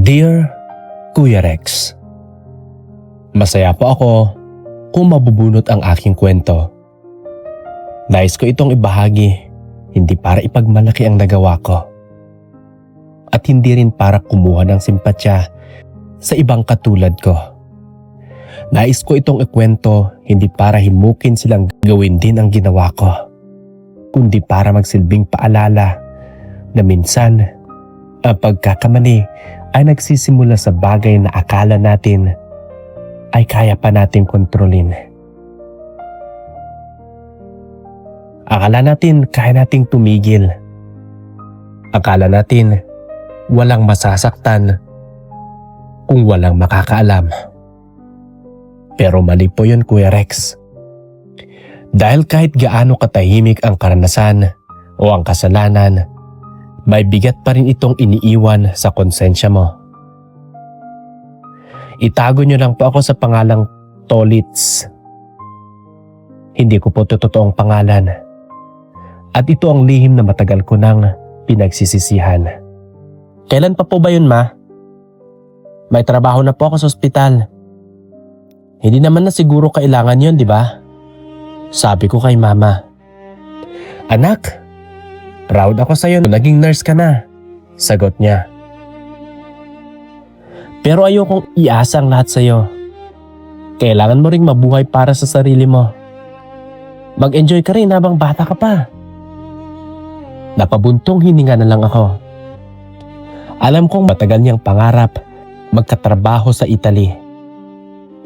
Dear Kuya Rex, masaya po ako kung mabubunot ang aking kwento. Nais ko itong ibahagi, hindi para ipagmalaki ang nagawa ko. At hindi rin para kumuha ng simpatya sa ibang katulad ko. Nais ko itong ikwento hindi para himukin silang gawin din ang ginawa ko, kundi para magsilbing paalala na minsan ang pagkakamali ay nagsisimula sa bagay na akala natin ay kaya pa nating kontrolin. Akala natin kaya nating tumigil. Akala natin walang masasaktan kung walang makakaalam. Pero mali po yun, Kuya Rex. Dahil kahit gaano katahimik ang karanasan o ang kasalanan, may bigat pa rin itong iniiwan sa konsensya mo. Itago niyo lang po ako sa pangalang Tolits. Hindi ko po ito totoong pangalan. At ito ang lihim na matagal ko nang pinagsisisihan. Kailan pa po ba yun, Ma? May trabaho na po ako sa ospital. Hindi naman na siguro kailangan yun, di ba? Sabi ko kay Mama. Anak, proud ako sa'yo na naging nurse ka na. Sagot niya. Pero ayokong iasa ang lahat sa'yo. Kailangan mo ring mabuhay para sa sarili mo. Mag-enjoy ka rin habang bata ka pa. Napabuntong hininga na lang ako. Alam kong matagal niyang pangarap magkatrabaho sa Italy.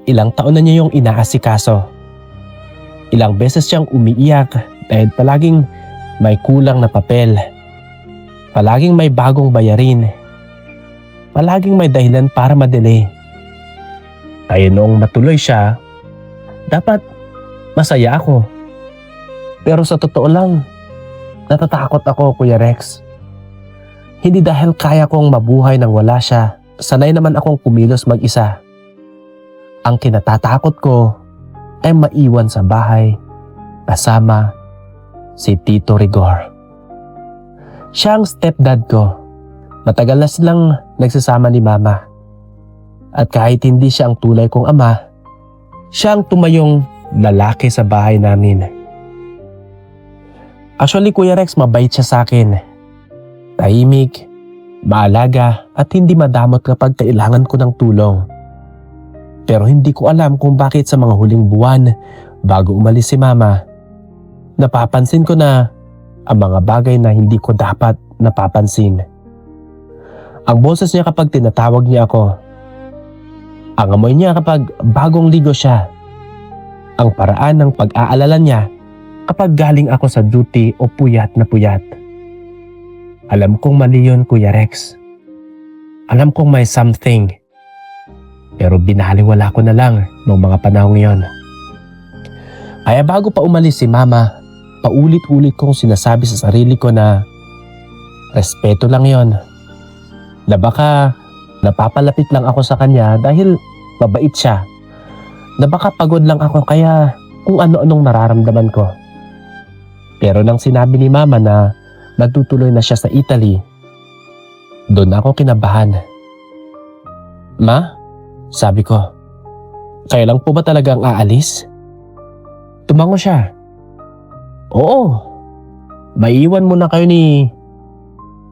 Ilang taon na niya yung inaasikaso. Ilang beses siyang umiiyak dahil palaging may kulang na papel. Palaging may bagong bayarin. Palaging may dahilan para ma-delay. Kaya noong matuloy siya, dapat masaya ako. Pero sa totoo lang, natatakot ako, Kuya Rex. Hindi dahil kaya kong mabuhay nang wala siya. Sanay naman akong kumilos mag-isa. Ang kinatatakot ko ay maiwan sa bahay kasama si Tito Rigor. Siya ang stepdad ko. Matagal na silang nagsasama ni Mama. At kahit hindi siya ang tunay kong ama, siya ang tumayong lalaki sa bahay namin. Actually, Kuya Rex, mabait siya sa akin. Tahimik, maalaga at hindi madamot kapag kailangan ko ng tulong. Pero hindi ko alam kung bakit sa mga huling buwan bago umalis si Mama, napapansin ko na ang mga bagay na hindi ko dapat napapansin. Ang boses niya kapag tinatawag niya ako. Ang amoy niya kapag bagong ligo siya. Ang paraan ng pag-aalala niya kapag galing ako sa duty o puyat na puyat. Alam kong mali yun, Kuya Rex. Alam kong may something. Pero binaliwala ko na lang noong mga panahong yon. Kaya bago pa umalis si Mama, paulit-ulit kong sinasabi sa sarili ko na respeto lang yon. Na baka napapalapit lang ako sa kanya dahil mabait siya. Na baka pagod lang ako kaya kung ano-anong nararamdaman ko. Pero nang sinabi ni Mama na magtutuloy na siya sa Italy, doon ako kinabahan. Ma? Sabi ko, kailan po ba talagang aalis? Tumango siya. Oo, maiiwan muna kayo ni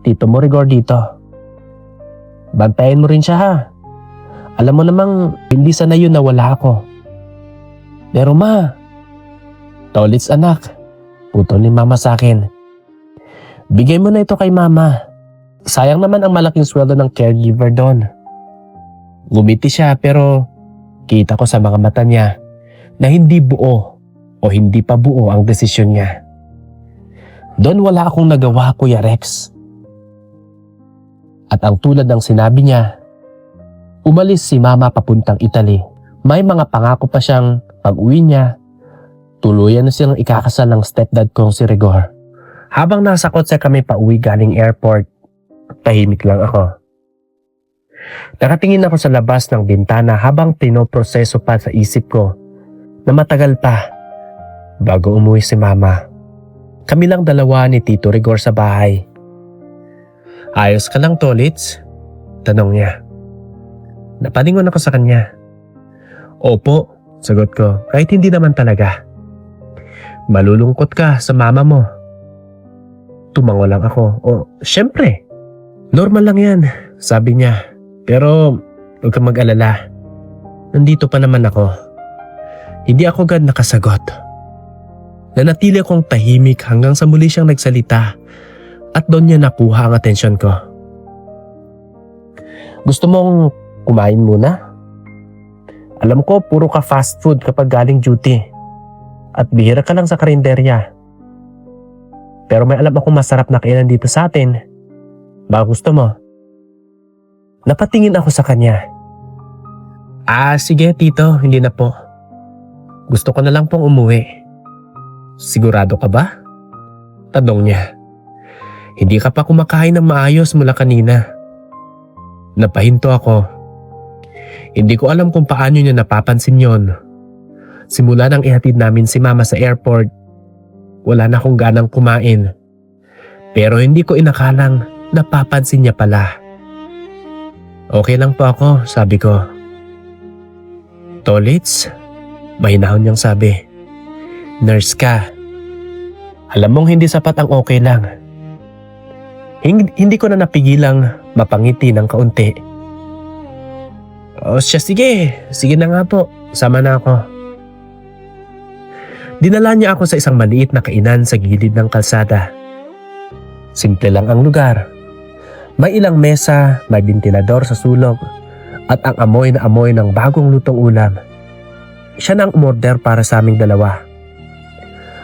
Tito mo Rigor dito. Bantayan mo rin siya, ha. Alam mo namang hindi sana yun na wala ako. Pero Ma, Tolits anak, putol ni Mama sa akin. Bigay mo na ito kay Mama. Sayang naman ang malaking sweldo ng caregiver doon. Ngumiti siya pero kita ko sa mga mata niya na hindi buo o hindi pa buo ang desisyon niya. Doon wala akong nagawa, Kuya Rex. At ang tulad ng sinabi niya, umalis si Mama papuntang Italy. May mga pangako pa siyang pag-uwi niya, tuluyan na silang ikakasal ng stepdad kong si Rigor. Habang nasa kotse kami pauwi galing airport, tahimik lang ako. Nakatingin ako sa labas ng bintana habang pinoproseso pa sa isip ko na matagal pa bago umuwi si Mama. Kami lang dalawa ni Tito Rigor sa bahay. Ayos ka lang, Tolits? Tanong niya. Napalingon ako sa kanya. Opo, sagot ko, kahit hindi naman talaga. Malulungkot ka sa mama mo. Tumango lang ako. Syempre. Normal lang yan, sabi niya. Pero huwag kang mag-alala. Nandito pa naman ako. Hindi ako agad nakasagot. Nanatili akong tahimik hanggang sa muli siyang nagsalita at doon niya nakuha ang atensyon ko. Gusto mong kumain muna? Alam ko puro ka fast food kapag galing duty at bihira ka lang sa karinderya. Pero may alam akong masarap na kainan dito sa atin. Baka gusto mo? Napatingin ako sa kanya. Sige tito, hindi na po. Gusto ko na lang pong umuwi. Sigurado ka ba? Tanong niya. Hindi ka pa kumakain ng maayos mula kanina. Napahinto ako. Hindi ko alam kung paano niya napapansin yon. Simula nang ihatid namin si mama sa airport, wala na akong ganang kumain. Pero hindi ko inakalang napapansin niya pala. Okay lang po ako, sabi ko. Tolits? Mahinahon niyang sabi. Nurse ka. Alam mong hindi sapat ang okay lang. Hindi ko na napigilang mapangiti ng kaunti. Sige na nga po, sama na ako. Dinala niya ako sa isang maliit na kainan sa gilid ng kalsada. Simple lang ang lugar. May ilang mesa, may bentilador sa sulok, at ang amoy na amoy ng bagong lutong ulam. Siya nang umorder para sa aming dalawa.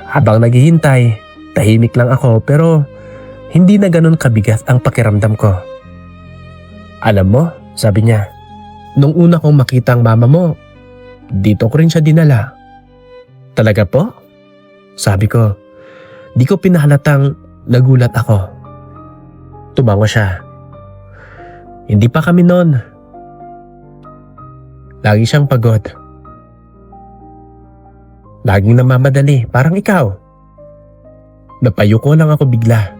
Habang naghihintay, tahimik lang ako pero hindi na ganun kabigat ang pakiramdam ko. Alam mo, sabi niya, nung una kong makita ang mama mo, dito ko rin siya dinala. Talaga po? Sabi ko, di ko pinahalatang nagulat ako. Tumango siya. Hindi pa kami noon. Lagi siyang pagod. Laging namamadali, parang ikaw. Napayuko lang ako bigla.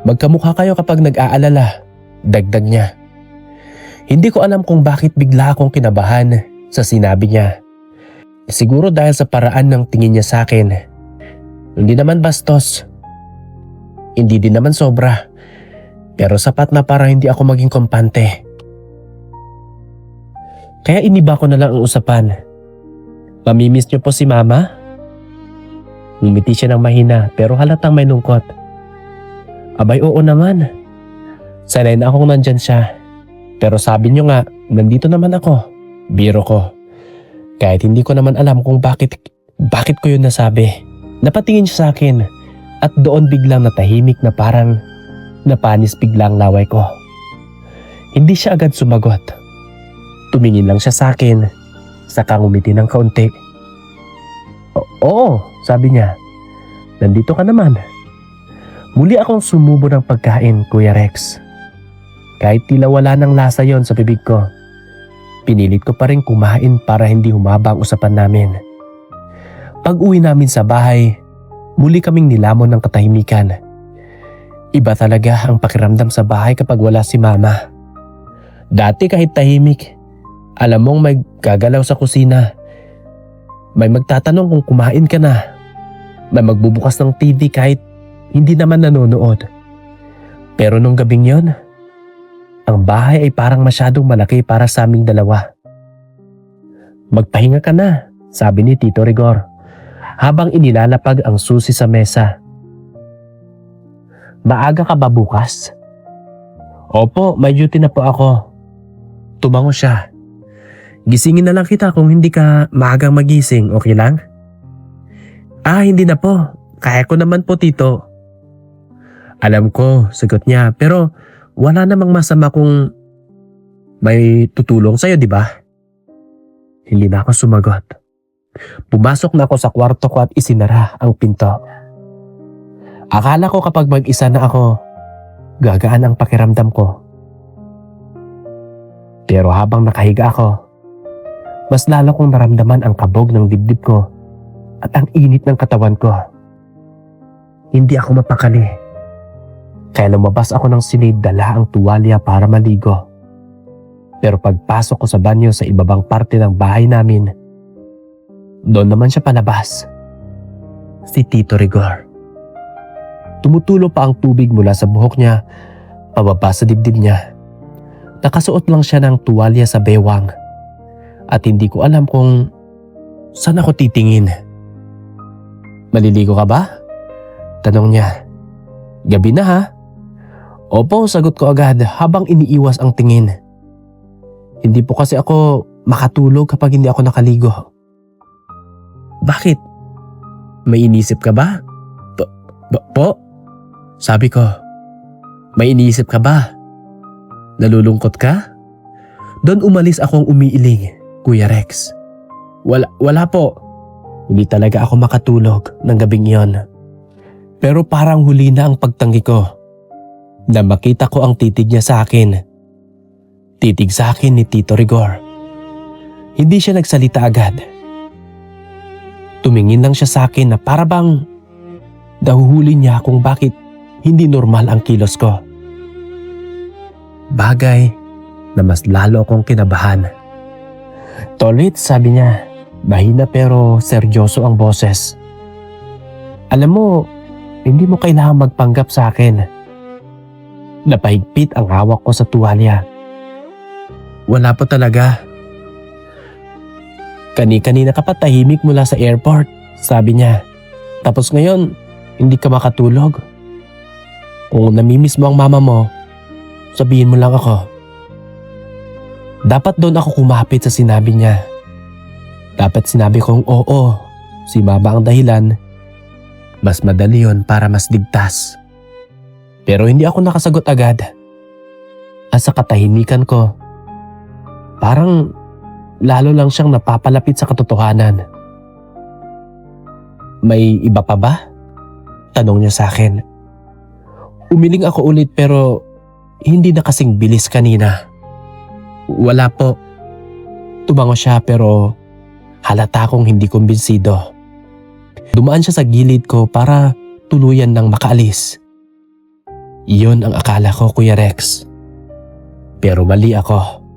Magkamukha kayo kapag nag-aalala, dagdag niya. Hindi ko alam kung bakit bigla akong kinabahan sa sinabi niya. Siguro dahil sa paraan ng tingin niya sa akin. Hindi naman bastos. Hindi din naman sobra. Pero sapat na para hindi ako maging kampante. Kaya iniba ko na lang ang usapan. Mamimiss niyo po si mama? Ngumiti siya ng mahina pero halatang may lungkot. Abay oo naman. Sanay na akong nandyan siya. Pero sabi niyo nga, nandito naman ako. Biro ko. Kahit hindi ko naman alam kung bakit ko yun nasabi. Napatingin siya sa akin at doon biglang natahimik na parang napanis biglang laway ko. Hindi siya agad sumagot. Tumingin lang siya sa akin, saka ngumiti ng kaunti. Oo, sabi niya. Nandito ka naman. Muli akong sumubo ng pagkain, Kuya Rex. Kahit tila wala ng lasa yon sa bibig ko, pinilit ko pa rin kumain para hindi humaba ang usapan namin. Pag-uwi namin sa bahay, muli kaming nilamon ng katahimikan. Iba talaga ang pakiramdam sa bahay kapag wala si mama. Dati kahit tahimik, alam mong may gagalaw sa kusina. May magtatanong kung kumain ka na. May magbubukas ng TV kahit hindi naman nanonood. Pero nung gabing yon, ang bahay ay parang masyadong malaki para sa aming dalawa. Magpahinga ka na, sabi ni Tito Rigor, habang inilalapag ang susi sa mesa. Maaga ka ba bukas? Opo, may duty na po ako. Tumango siya. Gisingin na lang kita kung hindi ka maagang magising, okay lang? Hindi na po. Kaya ko naman po, Tito. Alam ko, sagot niya, pero wala namang masama kung may tutulong sa'yo, di ba? Hindi na ako sumagot. Pumasok na ako sa kwarto ko at isinara ang pinto. Akala ko kapag mag-isa na ako, gagaan ang pakiramdam ko. Pero habang nakahiga ako, mas lalo kong naramdaman ang kabog ng dibdib ko at ang init ng katawan ko. Hindi ako mapakali. Kaya lumabas ako ng silid, dala ang tuwalya para maligo. Pero pagpasok ko sa banyo sa ibabang parte ng bahay namin, doon naman siya palabas. Si Tito Rigor. Tumutulo pa ang tubig mula sa buhok niya, pababa sa dibdib niya. Nakasuot lang siya ng tuwalya sa bewang. At hindi ko alam kung saan ako titingin. "Maliligo ka ba?" tanong niya. "Gabi na ha?" "Opo," sagot ko agad habang iniiwas ang tingin. Hindi po kasi ako makatulog kapag hindi ako nakaligo. "Bakit? May inisip ka ba?" Po? Sabi ko. "May iniisip ka ba? Nalulungkot ka?" Doon umalis akong umiiling, Kuya Rex. Wala po. Hindi talaga ako makatulog ng gabing iyon. Pero parang huli na ang pagtanggi ko na makita ko ang titig niya sa akin. Titig sa akin ni Tito Rigor. Hindi siya nagsalita agad. Tumingin lang siya sa akin na para bang nahuhuli niya kung bakit hindi normal ang kilos ko. Bagay na mas lalo akong kinabahan. "Tolit," sabi niya. Mahina pero seryoso ang boses. "Alam mo, hindi mo kailangang magpanggap sa akin." Napahigpit ang hawak ko sa tuwalya. "Wala po talaga. Kani-kanina ka pa tahimik mula sa airport," sabi niya. "Tapos ngayon, hindi ka makatulog. Kung namimiss mo ang mama mo, sabihin mo lang ako." Dapat doon ako kumapit sa sinabi niya. Dapat sinabi kong oo, si mama ang dahilan. Mas madali yun para mas ligtas. Pero hindi ako nakasagot agad. At sa katahimikan ko, parang lalo lang siyang napapalapit sa katotohanan. "May iba pa ba?" tanong niya sa akin. Umiling ako ulit pero hindi na kasing bilis kanina. "Wala po." Tumango siya pero halata kong hindi kumbinsido. Dumaan siya sa gilid ko para tuluyan nang makaalis. Iyon ang akala ko, Kuya Rex. Pero mali ako.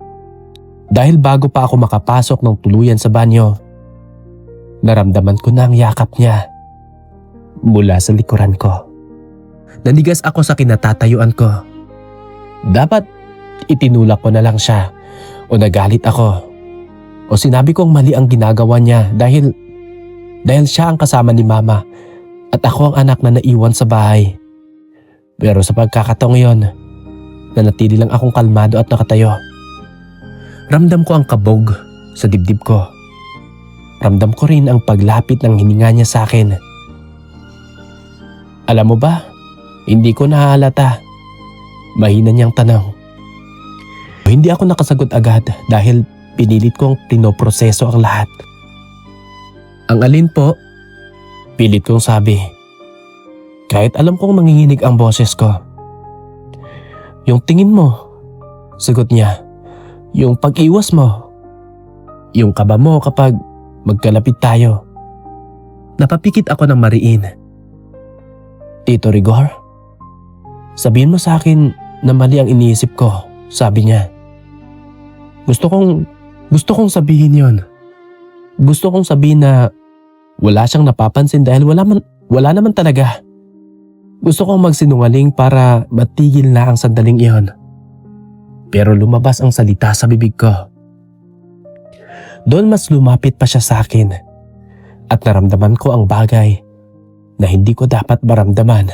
Dahil bago pa ako makapasok ng tuluyan sa banyo, naramdaman ko na ang yakap niya mula sa likuran ko. Nanigas ako sa kinatatayuan ko. Dapat itinulak ko na lang siya o nagalit ako. O sinabi kong mali ang ginagawa niya dahil siya ang kasama ni mama at ako ang anak na naiwan sa bahay. Pero sa pagkakataong iyon, nanatili lang akong kalmado at nakatayo. Ramdam ko ang kabog sa dibdib ko. Ramdam ko rin ang paglapit ng hininga niya sa akin. "Alam mo ba, hindi ko nahahalata." Mahina niyang tanong. Hindi ako nakasagot agad dahil pinilit kong pinoproseso ang lahat. "Ang alin po?" Pilit kong sabi. Kahit alam kong nanginginig ang boses ko. "Yung tingin mo," sagot niya. "Yung pag-iwas mo. Yung kaba mo kapag magkalapit tayo." Napapikit ako ng mariin. "Tito Rigor, sabihin mo sa akin na mali ang iniisip ko," sabi niya. Gusto kong sabihin yon. Gusto kong sabihin na wala siyang napapansin dahil wala naman talaga. Gusto kong magsinungaling para matigil na ang sandaling iyon. Pero lumabas ang salita sa bibig ko. Doon mas lumapit pa siya sa akin at naramdaman ko ang bagay na hindi ko dapat maramdaman.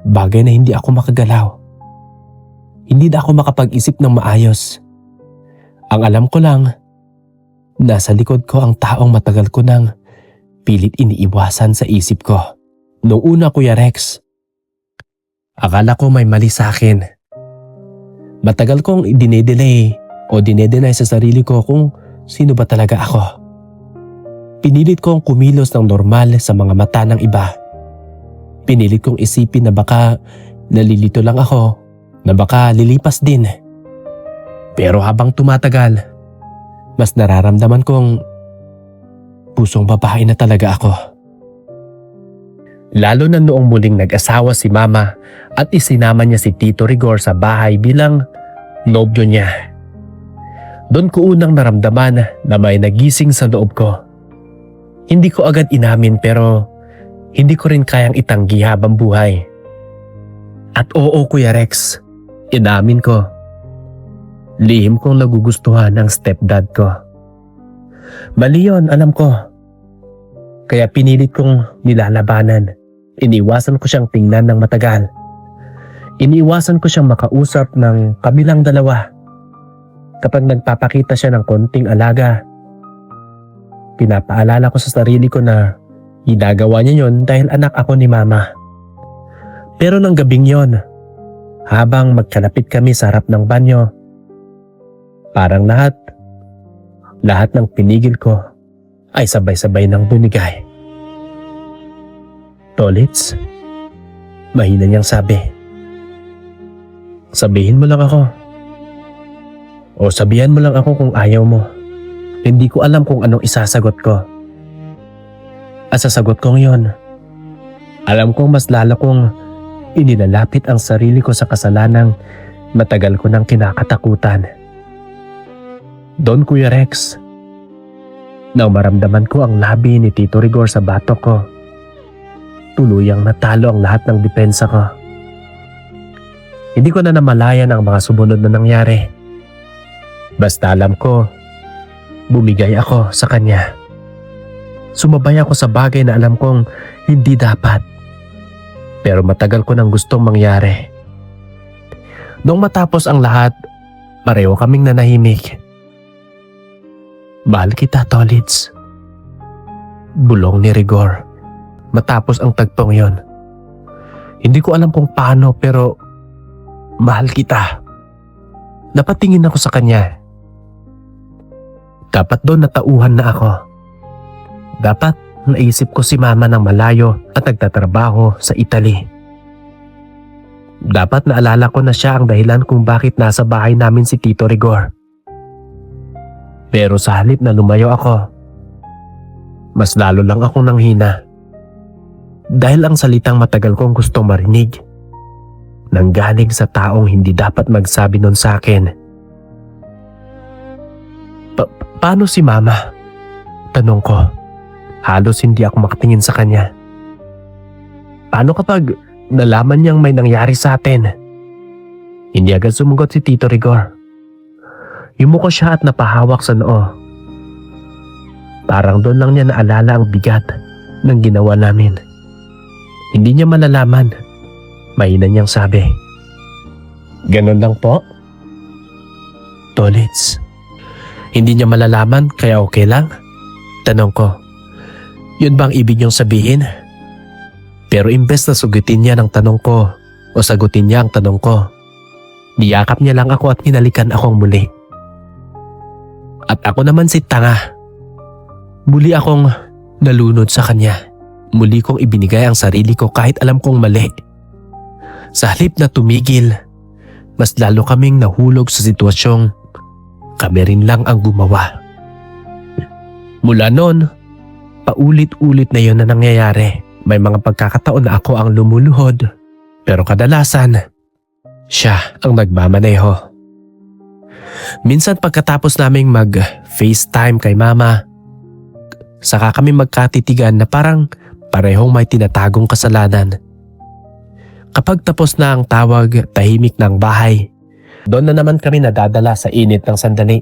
Bagay na hindi ako makagalaw. Hindi na ako makapag-isip ng maayos. Ang alam ko lang, nasa likod ko ang taong matagal ko nang pilit iniiwasan sa isip ko. Noong una, Kuya Rex, akala ko may mali sa akin. Matagal kong dinedelay o dinedenay sa sarili ko kung sino ba talaga ako. Pinilit kong kumilos ng normal sa mga mata ng iba. Pinilit kong isipin na baka nalilito lang ako, na baka lilipas din. Pero habang tumatagal, mas nararamdaman kong pusong babae na talaga ako. Lalo na noong muling nag-asawa si Mama at isinama niya si Tito Rigor sa bahay bilang nobyo niya. Doon ko unang naramdaman na may nagising sa loob ko. Hindi ko agad inamin pero hindi ko rin kayang itanggi habang buhay. At oo, Kuya Rex, inamin ko. Lihim kong nagugustuhan ng stepdad ko. Mali yun, alam ko. Kaya pinilit kong nilalabanan. Iniwasan ko siyang tingnan ng matagal. Iniwasan ko siyang makausap ng kabilang dalawa. Kapag nagpapakita siya ng konting alaga, pinapaalala ko sa sarili ko na ginagawa niya yon dahil anak ako ni Mama. Pero ng gabing yon, habang magkalapit kami sa harap ng banyo, parang lahat ng pinigil ko ay sabay-sabay nang bumigay. Tolits, mahina niyang sabi. Sabihin mo lang ako. O sabihan mo lang ako kung ayaw mo. Hindi ko alam kung anong isasagot ko. At sa sagot kong yon, alam kong mas lalo kong inilalapit ang sarili ko sa kasalanang matagal ko nang kinakatakutan. Doon, Kuya Rex, nang maramdaman ko ang labi ni Tito Rigor sa batok ko, tuluyang natalo ang lahat ng depensa ko. Hindi ko na namalayan ang mga sumunod na nangyari. Basta alam ko, bumigay ako sa kanya. Sumabay ako sa bagay na alam kong hindi dapat. Pero matagal ko nang gustong mangyari. Nung matapos ang lahat, pareho kaming nanahimik. Mahal kita, Tolits. Bulong ni Rigor matapos ang tagpong yon. Hindi ko alam kung paano pero mahal kita. Napatingin ako sa kanya. Dapat doon natauhan na ako. Dapat naisip ko si Mama ng malayo at nagtatrabaho sa Italy. Dapat naalala ko na siya ang dahilan kung bakit nasa bahay namin si Tito Rigor. Pero sa halip na lumayo ako, mas lalo lang akong nanghina. Dahil ang salitang matagal kong gustong marinig, nanggaling sa taong hindi dapat magsabi nun sa akin. Paano si Mama? Tanong ko. Halos hindi ako makatingin sa kanya. Paano kapag nalaman niyang may nangyari sa atin? Hindi agad sumugot si Tito Rigor. Yumuko siya at napahawak sa noo. Parang doon lang niya naalala ang bigat ng ginawa namin. Hindi niya malalaman. Mahina niyang sabi. Ganun lang po? Tolits. Hindi niya malalaman kaya okay lang? Tanong ko. Yun bang ibig niyong sabihin? Pero imbes na sugutin niya ng tanong ko o sagutin niya ang tanong ko, niyakap niya lang ako at hinalikan akong muli. At ako naman si tanga. Muli akong nalunod sa kanya. Muli kong ibinigay ang sarili ko kahit alam kong mali. Sa halip na tumigil, mas lalo kaming nahulog sa sitwasyong kami rin lang ang gumawa. Mula noon, paulit-ulit na yun na nangyayari. May mga pagkakataon na ako ang lumuluhod, pero kadalasan, siya ang nagmamaneho. Minsan pagkatapos naming mag-FaceTime kay Mama, saka kami magkatitigan na parang parehong may tinatagong kasalanan. Kapag tapos na ang tawag, tahimik ng bahay, doon na naman kami nadadala sa init ng sandali.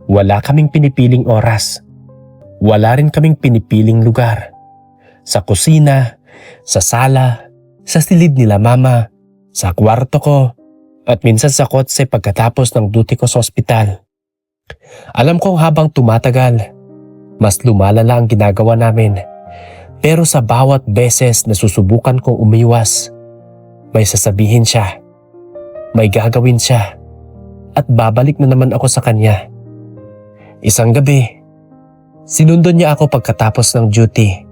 Wala kaming pinipiling oras. Wala rin kaming pinipiling lugar. Sa kusina, sa sala, sa silid nila Mama, sa kwarto ko, at minsan sa kotse pagkatapos ng duty ko sa ospital. Alam kong habang tumatagal, mas lumalala ang ginagawa namin. Pero sa bawat beses na susubukan kong umiwas, may sasabihin siya, may gagawin siya, at babalik na naman ako sa kanya. Isang gabi, sinundo niya ako pagkatapos ng duty.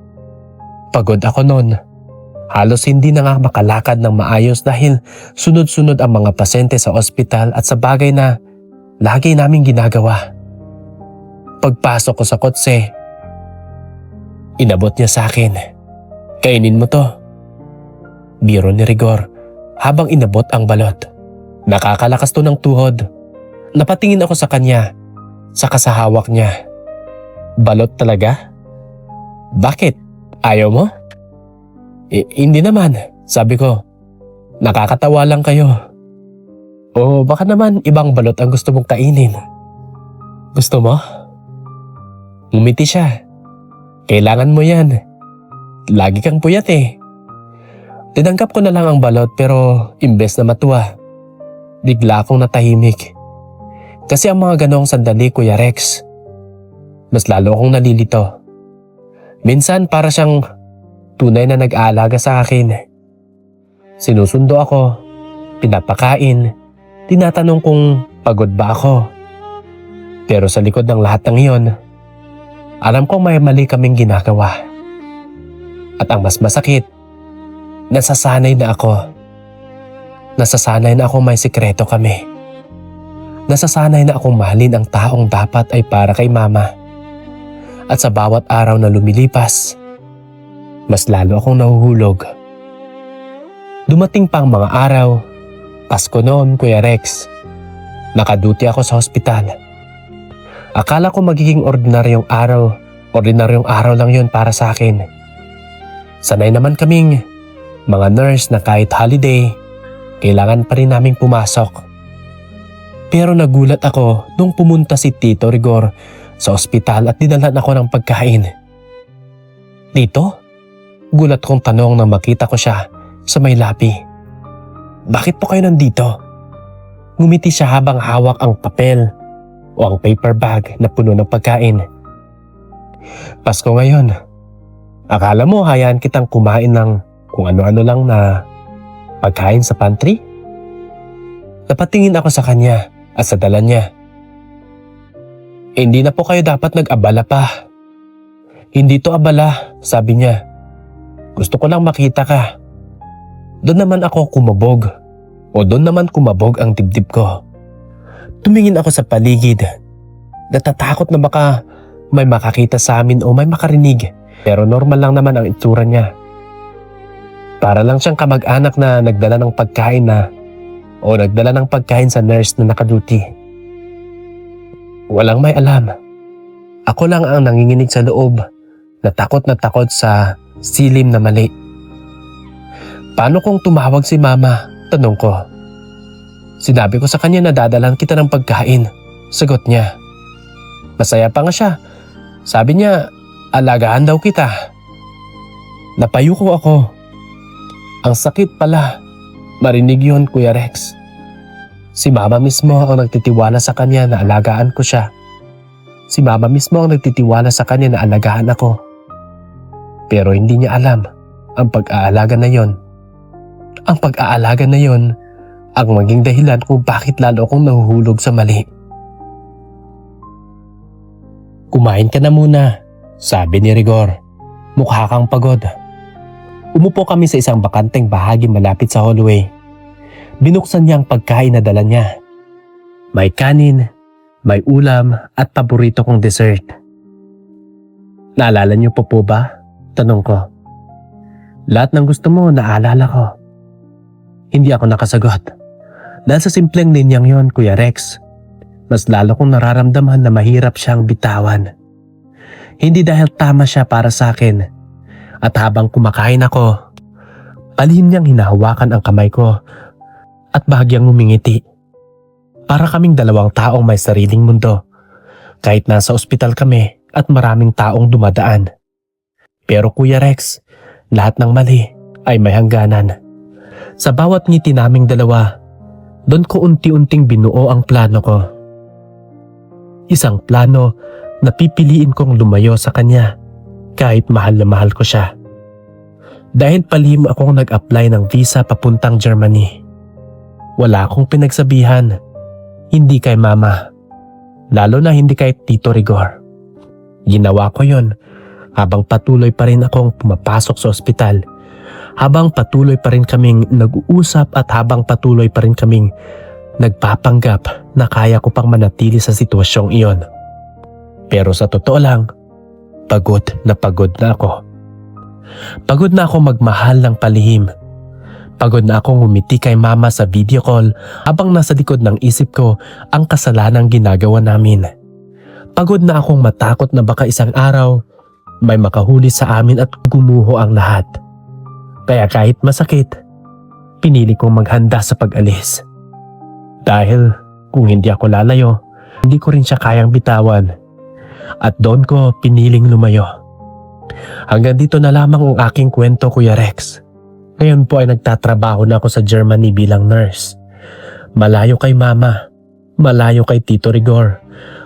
Pagod ako noon. Halos hindi na nga makalakad ng maayos dahil sunod-sunod ang mga pasyente sa ospital at sa bagay na lagi naming ginagawa. Pagpasok ko sa kotse, inabot niya sa akin. Kainin mo to. Biro ni Rigor habang inabot ang balot. Nakakalakas to ng tuhod. Napatingin ako sa kanya, saka sa hawak niya. Balot talaga? Bakit? Ayaw mo? Hindi naman, sabi ko. Nakakatawa lang kayo. O baka naman ibang balot ang gusto mong kainin. Gusto mo? Ngumiti siya. Kailangan mo yan. Lagi kang puyat eh. Tinanggap ko na lang ang balot pero imbes na matuwa, bigla akong natahimik. Kasi ang mga ganong sandali, Kuya Rex, mas lalo akong nalilito. Minsan para siyang tunay na nag-aalaga sa akin. Sinusundo ako, pinapakain, tinatanong kung pagod ba ako. Pero sa likod ng lahat ng iyon, alam kong may mali kaming ginagawa. At ang mas masakit, nasasanay na ako. Nasasanay na akong may sikreto kami. Nasasanay na akong mahalin ang taong dapat ay para kay Mama. At sa bawat araw na lumilipas, mas lalo akong nahuhulog. Dumating pang mga araw, Pasko noon, Kuya Rex. Nakaduty ako sa ospital. Akala ko magiging ordinaryong araw lang yun para sa akin. Sanay naman kaming mga nurse na kahit holiday, kailangan pa rin naming pumasok. Pero nagulat ako nung pumunta si Tito Rigor sa ospital at dinalan ako ng pagkain. Tito? Gulat kong tanong nang makita ko siya sa may lapi. Bakit po kayo nandito? Ngumiti siya habang hawak ang papel o ang paper bag na puno ng pagkain. Pasko ngayon. Akala mo hayaan kitang kumain ng kung ano-ano lang na pagkain sa pantry? Napatingin ako sa kanya at sa dala niya. Hindi na po kayo dapat nag-abala pa. Hindi to abala, sabi niya. Gusto ko lang makita ka. Doon naman ako kumabog. O doon naman kumabog ang dibdib ko. Tumingin ako sa paligid. Natatakot na baka may makakita sa amin o may makarinig. Pero normal lang naman ang itsura niya. Para lang siyang kamag-anak na nagdala ng pagkain sa nurse na nakaduty. Walang may alam. Ako lang ang nanginginig sa loob, na takot sa silim na mali. Paano kung tumawag si Mama? Tanong ko. Sinabi ko sa kanya na dadalan kita ng pagkain. Sagot niya. Masaya pa nga siya. Sabi niya, alagaan daw kita. Napayuko ako. Ang sakit pala. Marinig yun, Kuya Rex. Si Mama mismo ang nagtitiwala sa kanya na alagaan ko siya. Si Mama mismo ang nagtitiwala sa kanya na alagaan ako. Pero hindi niya alam ang pag-aalaga na yon. Ang pag-aalaga na yon ang maging dahilan kung bakit lalo akong nahuhulog sa mali. Kumain ka na muna, sabi ni Rigor. Mukha kang pagod. Umupo kami sa isang bakanteng bahagi malapit sa hallway. Binuksan niya ang pagkain na dala niya. May kanin, may ulam at paborito kong dessert. Naalala niyo po ba? Tanong ko. Lahat ng gusto mo naalala ko. Hindi ako nakasagot. Dahil sa simpleng linyang yon, Kuya Rex, mas lalo kong nararamdaman na mahirap siyang bitawan. Hindi dahil tama siya para sa akin. At habang kumakain ako, palihim niyang hinahawakan ang kamay ko at bahagyang ngumingiti. Para kaming dalawang taong may sariling mundo, kahit nasa ospital kami at maraming taong dumadaan. Pero Kuya Rex, lahat ng mali ay may hangganan. Sa bawat ngiti naming dalawa, doon ko unti-unting binuo ang plano ko. Isang plano na pipiliin kong lumayo sa kanya kahit mahal na mahal ko siya. Dahil palihim akong nag-apply ng visa papuntang Germany. Wala akong pinagsabihan, hindi kay Mama, lalo na hindi kay Tito Rigor. Ginawa ko yon habang patuloy pa rin akong pumapasok sa ospital, habang patuloy pa rin kaming nag-uusap at habang patuloy pa rin kaming nagpapanggap na kaya ko pang manatili sa sitwasyong iyon. Pero sa totoo lang, pagod na ako. Pagod na ako magmahal ng palihim. Pagod na akong ngumiti kay mama sa video call habang nasa likod ng isip ko ang kasalanang ginagawa namin. Pagod na akong matakot na baka isang araw may makahuli sa amin at gumuho ang lahat. Kaya kahit masakit, pinili kong maghanda sa pag-alis. Dahil kung hindi ako lalayo, hindi ko rin siya kayang bitawan. At doon ko piniling lumayo. Hanggang dito na lamang ang aking kwento, Kuya Rex. Ngayon po ay nagtatrabaho na ako sa Germany bilang nurse. Malayo kay mama, malayo kay Tito Rigor,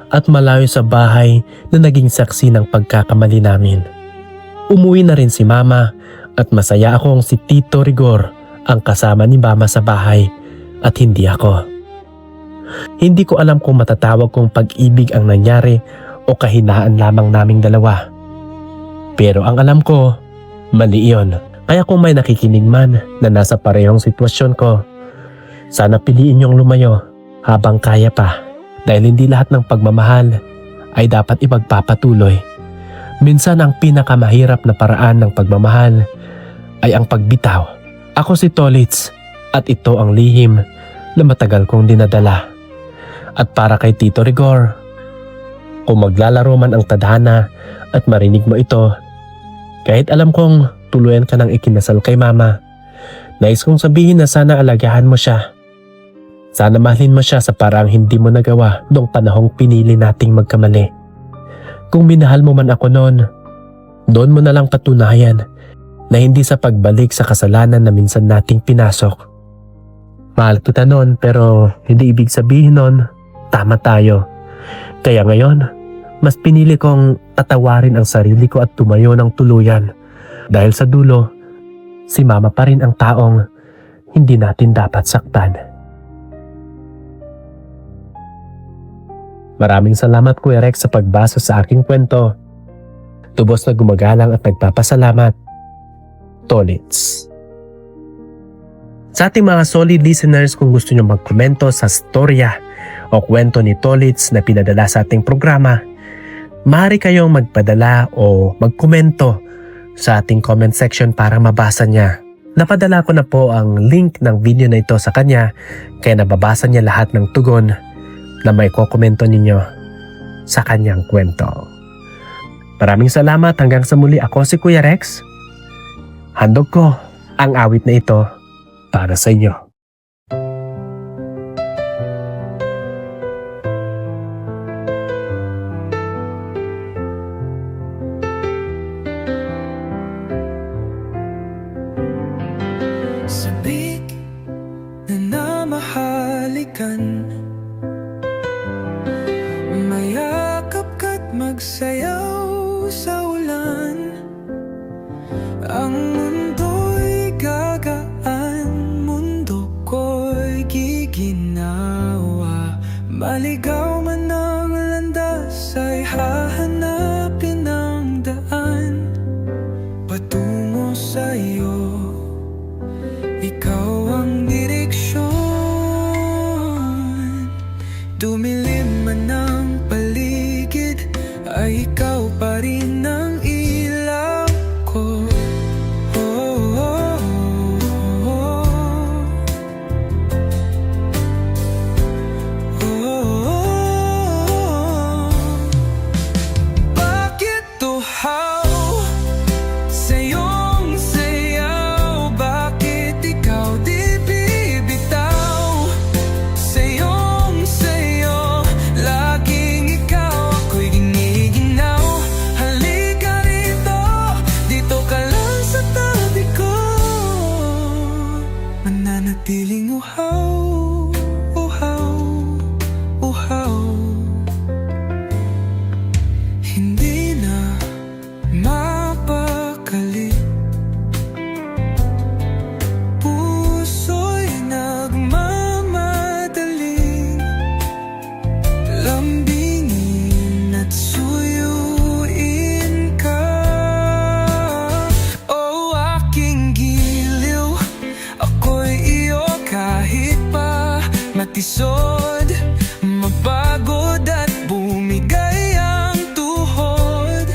at malayo sa bahay na naging saksi ng pagkakamali namin. Umuwi na rin si mama at masaya akong si Tito Rigor ang kasama ni mama sa bahay at hindi ako. Hindi ko alam kung matatawag kong pag-ibig ang nangyari o kahinaan lamang naming dalawa. Pero ang alam ko, mali iyon. Kaya kung may nakikinig man na nasa parehong sitwasyon ko, sana piliin niyong lumayo habang kaya pa, dahil hindi lahat ng pagmamahal ay dapat ipagpapatuloy. Minsan ang pinakamahirap na paraan ng pagmamahal ay ang pagbitaw. Ako si Tolits at ito ang lihim na matagal kong dinadala. At para kay Tito Rigor, kung maglalaro man ang tadhana at marinig mo ito, kahit alam kong tuluyan ka ng ikinasal kay mama, nais kong sabihin na sana alagahan mo siya. Sana mahalin mo siya sa parang hindi mo nagawa noong panahong pinili nating magkamali. Kung minahal mo man ako noon, doon mo na lang patunayan na hindi sa pagbalik sa kasalanan na minsan nating pinasok. Mahal kita noon pero hindi ibig sabihin noon tama tayo. Kaya ngayon, mas pinili kong tatawarin ang sarili ko at tumayo ng tuluyan. Dahil sa dulo, si mama pa rin ang taong hindi natin dapat saktan. Maraming salamat, Kuya Rex, sa pagbasa sa aking kwento. Tubos na gumagalang at nagpapasalamat. Tolits. Sa ating mga solid listeners, kung gusto nyo magkomento sa storya o kwento ni Tolits na pinadala sa ating programa, maaari kayong magpadala o magkomento sa ating comment section para mabasa niya. Napadala ko na po ang link ng video na ito sa kanya, kaya nababasa niya lahat ng tugon na may kokomento ninyo sa kanyang kwento. Maraming salamat, hanggang sa muli. Ako si Kuya Rex. Handog ko ang awit na ito para sa inyo. Sabik na namahalikan, mayakap ka't magsayaw sa ulan. Ang mundo'y gagaan, mundo ko'y giginawa. Maligaw man ang landas ay hahanapin ang daan patungo sa'yo. Ikaw ang direksyon. Dumilim man ang paligid, ay ikaw pa rin ang ilaw ko. Oh, oh, oh, oh, oh. Bakit tuhaw sa iyong sayaw? Bakit ikaw di bibitaw sa iyong sayo? Laging ikaw ako'y giniginaw. Halika rito, dito ka lang sa tabi ko. Mananatiling uhaw, uhaw, uhaw. Hindi na mapakali, puso'y nagmamadaling lambingin at suyuin ka. Oh, aking giliw, ako'y iyo kahit pa matisod, mapagod at bumigay ang tuhod.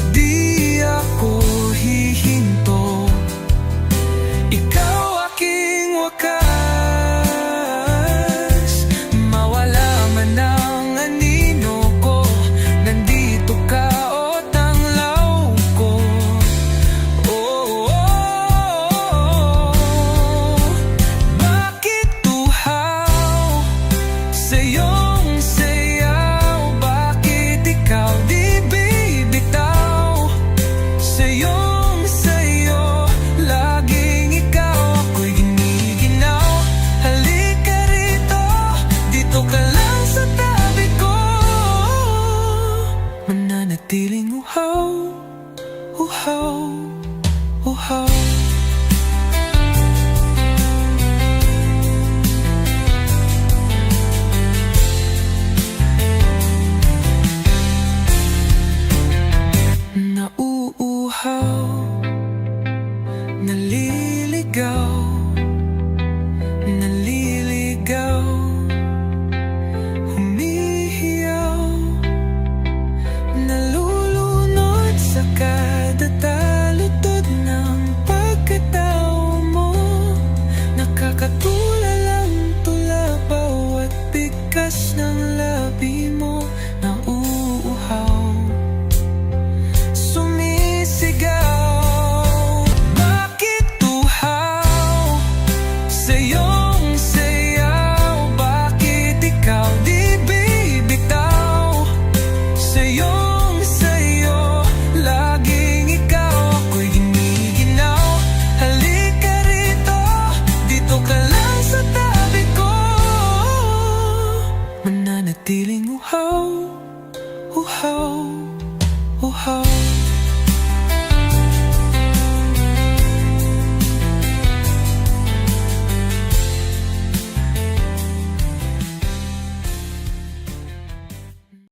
Di ako hihinto, ikaw Nakatulalang tula bawat bigkas ng labi mo na uuhaw, sumisigaw. Bakit uhaw sa iyong sayaw? Bakit ikaw di bibitaw sa iyong sayo? Laging ikaw ako'y giniginaw. Halika rito, dito ka lang sa tabi ko. Mananatiling uhaw, uhaw, uhaw.